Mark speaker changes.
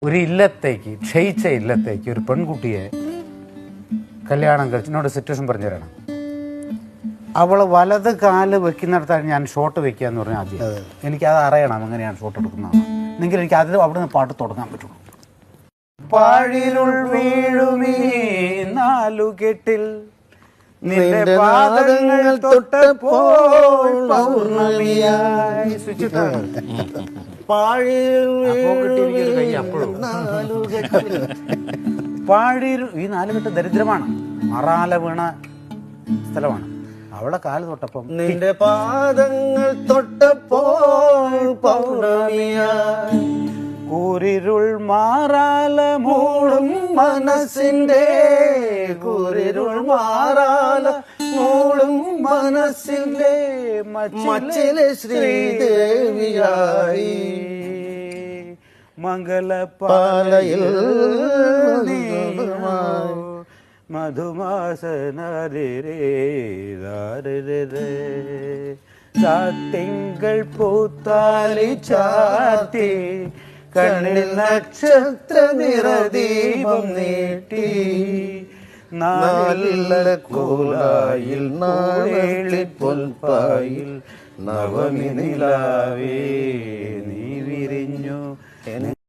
Speaker 1: ഒരു ഇല്ലത്തേക്ക്, ക്ഷയിച്ച ഇല്ലത്തേക്ക് ഒരു പെൺകുട്ടിയെ കല്യാണം കഴിച്ച് എന്നോട് സിറ്റുവേഷൻ പറഞ്ഞു തരണം. അവൾ വലത് കാല് വെക്കുന്നിടത്താണ് ഞാൻ ഷോട്ട് വെക്കുക എന്ന് പറഞ്ഞാൽ ആദ്യം എനിക്കത് അറിയണം എങ്ങനെയാണ് ഷോട്ട് എടുക്കുന്നതാണ്. എന്നെങ്കിൽ എനിക്ക് അതിൽ അവിടെ നിന്ന് പാട്ട് തുടങ്ങാൻ പറ്റുള്ളൂ. പാഴിരുൾ വീഴുമീ നാലുകെട്ടിൽ നിന്റെ പാദങ്ങൾ തൊട്ടപ്പോൾ പൗർണമിയായി. പാഴിരുൾ, ഈ നാലുകെട്ട് ദരിദ്രമാണ്, മറാല വീണ സ്ഥലമാണ്. അവളെ കാല് തൊട്ടപ്പം
Speaker 2: നിന്റെ പാദങ്ങൾ തൊട്ടപ്പോൾ പൗർണമിയായി.
Speaker 1: കൂരിരുൾ മാറാല മൂടും മനസ്സിന്റെ, കൂരിരുൾ മാറാല മൂടും മനസ്സിന്റെ മച്ചിലെ ശ്രീദേവിയായി മംഗലപ്പാലയിൽ മധുമാസനരിരേതാരിരേ പൂത്താലി ചാത്തി കണ്ണിൽ നക്ഷത്ര നിറദീപം നീട്ടി നല്ല കോലായിൽ നാളി പൊൽപ്പായിൽ നവമി നിലാവേ നീ വിരിഞ്ഞു.